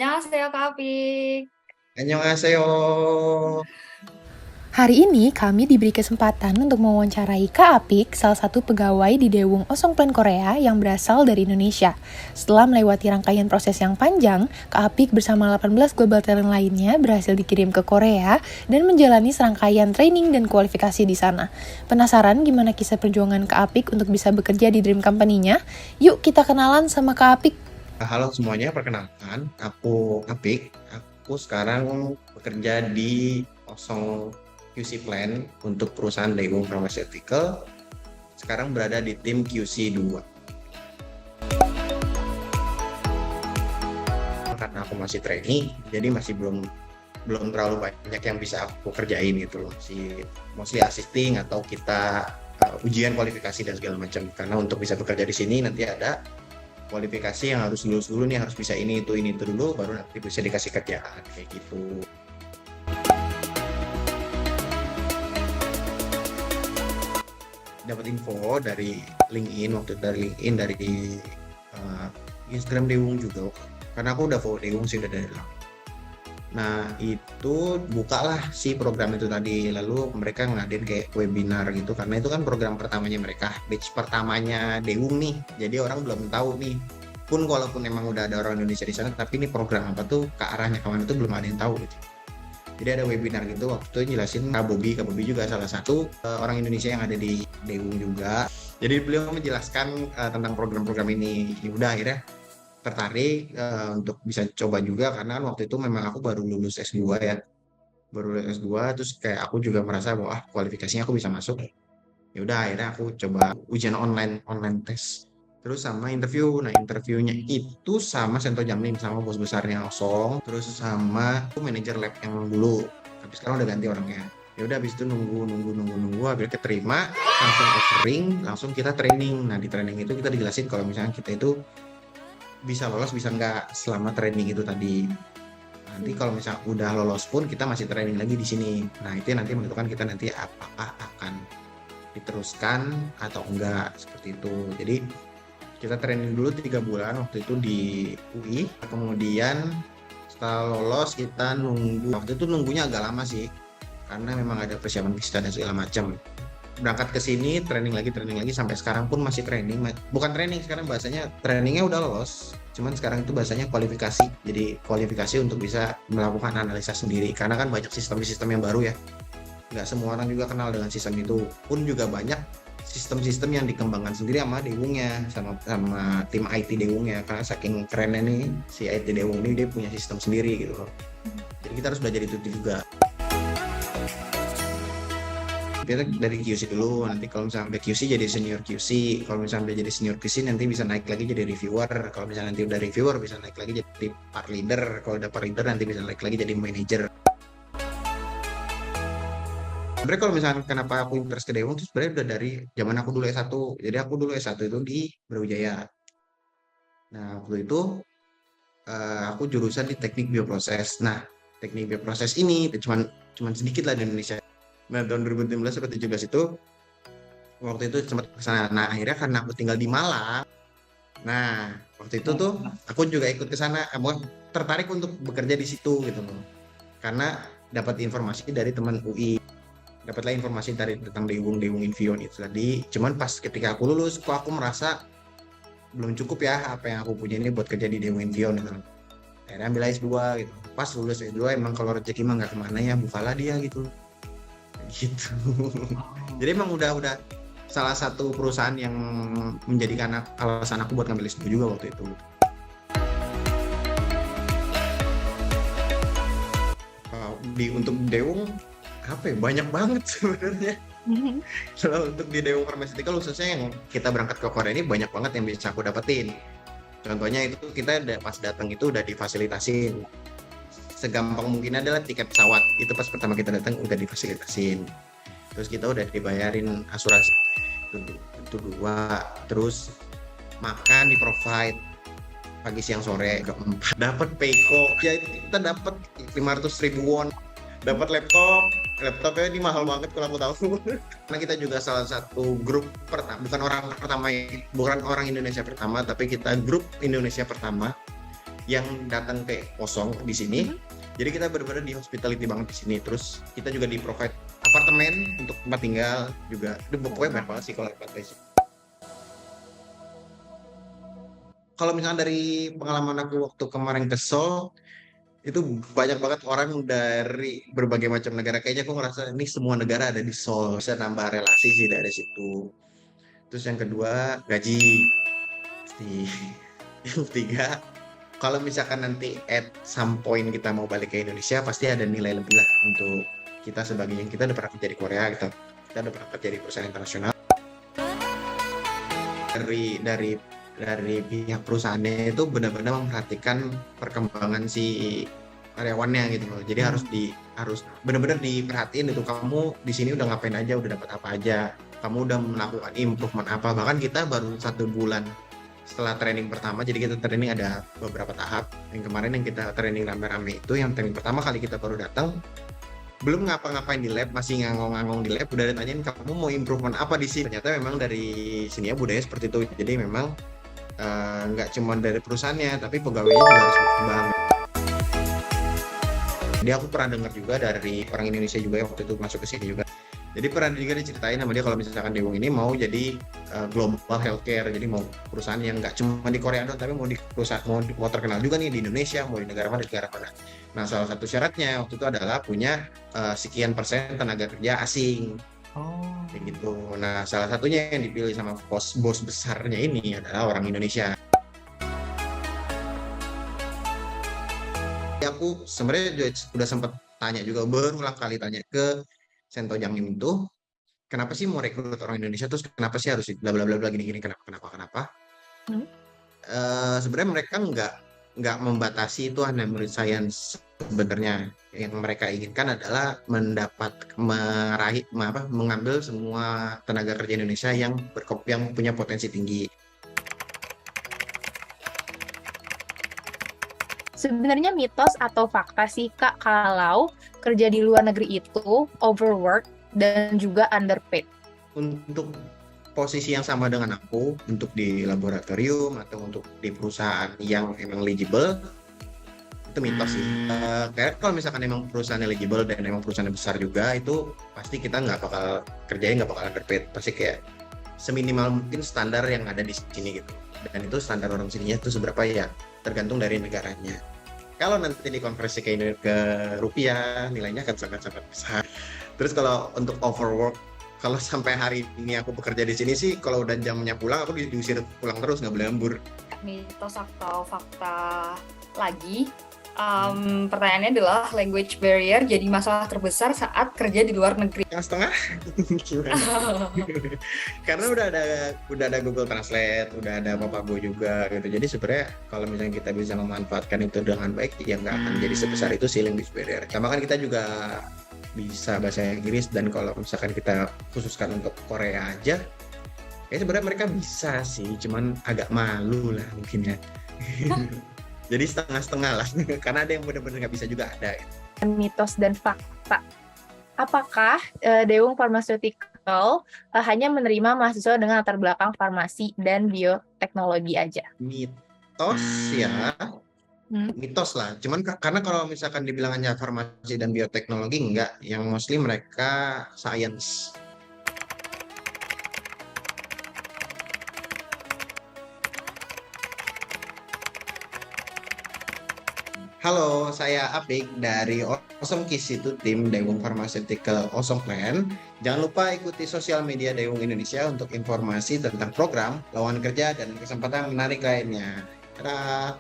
안녕하세요, Kak Apik. Annyeonghaseyo. Hari ini kami diberi kesempatan untuk mewawancarai Kak Apik, salah satu pegawai di Daewoo Osong Plan Korea yang berasal dari Indonesia. Setelah melewati rangkaian proses yang panjang, Kak Apik bersama 18 global talent lainnya berhasil dikirim ke Korea dan menjalani serangkaian training dan kualifikasi di sana. Penasaran gimana kisah perjuangan Kak Apik untuk bisa bekerja di Dream Company-nya? Yuk kita kenalan sama Kak Apik. Halo semuanya, perkenalkan, aku Apik. Aku sekarang bekerja di Osong QC Plan untuk perusahaan Daewoo Pharmaceutical. Sekarang berada di tim QC 2. Karena aku masih trainee, jadi masih belum terlalu banyak yang bisa aku kerjain gitu loh. Mostly assisting atau kita ujian kualifikasi dan segala macam. Karena untuk bisa bekerja di sini nanti ada kualifikasi yang harus lulus dulu nih, harus bisa ini itu dulu, baru nanti bisa dikasih kerjaan kayak gitu. Dapat info dari LinkedIn, dari Instagram Daewoo juga, karena aku udah follow Daewoo sih udah dari lama. Nah itu bukalah si program itu tadi, lalu mereka ngadain kayak webinar gitu, karena itu kan program pertamanya mereka, batch pertamanya Daewoo nih, jadi orang belum tahu nih, pun walaupun emang udah ada orang Indonesia di sana, tapi ini program apa tuh, ke arahnya kemana tuh belum ada yang tahu gitu. Jadi ada webinar gitu, waktu itu jelasin Kak Bobi juga salah satu orang Indonesia yang ada di Daewoo juga. Jadi beliau menjelaskan tentang program-program ini. Ya udah akhirnya tertarik untuk bisa coba juga, karena kan waktu itu memang aku baru lulus S2 ya. Baru lulus S2 terus kayak aku juga merasa bahwa kualifikasinya aku bisa masuk. Ya udah akhirnya aku coba ujian online tes. Terus sama interview. Nah, interviewnya itu sama Sento Jamlim, sama bos besarnya Osong, terus sama manajer lab yang dulu. Tapi sekarang udah ganti orangnya. Ya udah habis itu nunggu akhirnya keterima, langsung offering, langsung kita training. Nah, di training itu kita dijelasin kalau misalnya kita itu bisa lolos bisa enggak selama training itu tadi. Nanti kalau misalnya udah lolos pun kita masih training lagi di sini. Nah, itu nanti menentukan kita nanti apakah akan diteruskan atau enggak, seperti itu. Jadi kita training dulu 3 bulan waktu itu di UI, kemudian setelah lolos kita nunggu, waktu itu nunggunya agak lama sih karena memang ada persiapan visa dan segala macam. Berangkat ke sini training lagi sampai sekarang pun masih training, bukan training sekarang bahasanya, trainingnya udah lolos, cuman sekarang itu bahasanya kualifikasi. Jadi kualifikasi untuk bisa melakukan analisa sendiri, karena kan banyak sistem-sistem yang baru ya, nggak semua orang juga kenal dengan sistem itu, pun juga banyak sistem-sistem yang dikembangkan sendiri sama Daewoo-nya, sama tim IT Daewoo-nya, karena saking kerennya nih si IT Daewoo ini, dia punya sistem sendiri gitu loh. Jadi kita harus belajar itu juga. Kita dari QC dulu, nanti kalau misalnya udah QC jadi senior QC, kalau misalnya udah jadi senior QC nanti bisa naik lagi jadi reviewer, kalau misalnya nanti udah reviewer bisa naik lagi jadi part leader, kalau udah part leader nanti bisa naik lagi jadi manager. Sebenarnya kalau misalnya kenapa aku interest ke Daewoo itu sebenarnya udah dari zaman aku dulu S1. Jadi aku dulu S1 itu di Brawijaya. Nah, waktu itu aku jurusan di teknik bioproses. Nah, teknik bioproses ini cuman sedikit lah di Indonesia. Nah, tahun 2016 sampai 17 itu waktu itu sempat ke sana. Nah, akhirnya karena aku tinggal di Malang. Nah, waktu itu tuh aku juga ikut ke sana, tertarik untuk bekerja di situ gitu loh. Karena dapat informasi dari teman UI. Dapatlah informasi tentang Daewoo Infion itu tadi. Cuman pas ketika aku lulus, kok aku merasa belum cukup ya apa yang aku punya ini buat kerja di Daewoo Infion gitu. Akhirnya ambil S2 gitu. Pas lulus S2 emang kalau rezeki mah nggak kemana ya, bukalah dia gitu. Gitu. Jadi emang udah salah satu perusahaan yang menjadikan alasan aku buat ngambil S2 juga waktu itu. Untuk Daewoo apa ya, banyak banget sebenarnya. Kalau untuk di Daewoo Pharmaceutical khususnya yang kita berangkat ke Korea ini banyak banget yang bisa aku dapetin. Contohnya itu kita pas datang itu udah difasilitasin. Segampang mungkin adalah tiket pesawat. Itu pas pertama kita datang udah difasilitasin. Terus kita udah dibayarin asuransi itu 2. Terus makan di provide pagi siang sore. Keempat dapat Payco. Ya kita dapat 500.000 won. Dapat laptopnya ini mahal banget kalau aku tahu. Karena kita juga salah satu grup pertama, bukan orang Indonesia pertama, tapi kita grup Indonesia pertama yang datang ke Osong di sini. Jadi kita benar-benar di hospitality banget di sini. Terus kita juga di provide apartemen untuk tempat tinggal juga. Itu pokoknya banyak banget sih kalau Pantai sih. Kalau misalnya dari pengalaman aku waktu kemarin ke Seoul, itu banyak banget orang dari berbagai macam negara. Kayaknya aku ngerasa ini semua negara ada di Seoul. Bisa nambah relasi sih dari situ. Terus yang kedua, gaji. Pasti. Yang ketiga, kalau misalkan nanti at some point kita mau balik ke Indonesia, pasti ada nilai lebih lah untuk kita sebagai yang kita udah pernah kerja di Korea, kita udah pernah kerja di perusahaan internasional. Dari pihak perusahaannya itu benar-benar memperhatikan perkembangan si karyawannya gitu loh. Jadi harus benar-benar diperhatiin itu, kamu di sini udah ngapain aja, udah dapat apa aja, kamu udah melakukan improvement apa. Bahkan kita baru 1 bulan setelah training pertama, jadi kita training ada beberapa tahap. Yang kemarin yang kita training rame-rame itu, yang training pertama kali kita baru datang, belum ngapa-ngapain di lab, masih ngangong-ngangong di lab, udah ditanyain kamu mau improvement apa di sini. Ternyata memang dari sini ya budaya seperti itu. Jadi memang nggak cuma dari perusahaannya, tapi pegawainya juga harus berkembang. Jadi aku pernah dengar juga dari orang Indonesia juga yang waktu itu masuk ke sini juga. Jadi pernah juga diceritain sama dia kalau misalkan Daewoo ini mau jadi global healthcare, jadi mau perusahaan yang nggak cuma di Korea doang, tapi mau di perusahaan mau terkenal juga nih di Indonesia, mau di negara mana. Nah, salah satu syaratnya waktu itu adalah punya sekian persen tenaga kerja asing. Kayak gitu. Nah, salah satunya yang dipilih sama bos besarnya ini adalah orang Indonesia. Aku sebenarnya udah sempat tanya juga, berulang kali tanya ke Sento Jangin itu, kenapa sih mau rekrut orang Indonesia, terus kenapa sih harus bla bla bla gini kenapa. Sebenarnya mereka nggak membatasi itu hanya murid sains. Sebenarnya yang mereka inginkan adalah mengambil semua tenaga kerja Indonesia yang punya potensi tinggi. Sebenarnya mitos atau fakta sih Kak kalau kerja di luar negeri itu overwork dan juga underpaid? Untuk posisi yang sama dengan aku, untuk di laboratorium atau untuk di perusahaan yang emang eligible, itu mitos sih. Kayak kalau misalkan emang perusahaan eligible dan emang perusahaan besar juga, itu pasti kita kerjanya nggak bakal underpaid. Pasti kayak seminimal mungkin standar yang ada di sini gitu. Dan itu standar orang sininya itu seberapa ya, tergantung dari negaranya. Kalau nanti dikonversi ke rupiah, nilainya akan sangat-sangat besar. Terus kalau untuk overwork, kalau sampai hari ini aku bekerja di sini sih, kalau udah jamnya pulang, aku diusir pulang terus, nggak boleh lembur. Mitos atau fakta lagi, pertanyaannya adalah language barrier jadi masalah terbesar saat kerja di luar negeri. Setengah karena udah ada Google Translate, udah ada Papago juga gitu. Jadi sebenarnya kalau misalnya kita bisa memanfaatkan itu dengan baik, ya nggak akan jadi sebesar itu sih language barrier. Karena kan kita juga bisa bahasa Inggris, dan kalau misalkan kita khususkan untuk Korea aja, ya sebenarnya mereka bisa sih, cuman agak malu lah mungkin ya. Jadi setengah-setengah lah, karena ada yang benar-benar nggak bisa juga ada. Mitos dan fakta. Apakah Daewoo Pharmaceutical hanya menerima mahasiswa dengan latar belakang farmasi dan bioteknologi aja? Mitos ya, mitos lah. Cuman karena kalau misalkan dibilangannya farmasi dan bioteknologi, enggak. Yang mostly mereka science. Halo, saya Apik dari Osong Kiss, itu tim Daewoo Pharmaceutical Osong Plan. Jangan lupa ikuti sosial media Daewoo Indonesia untuk informasi tentang program, lowongan kerja, dan kesempatan menarik lainnya. Dadah!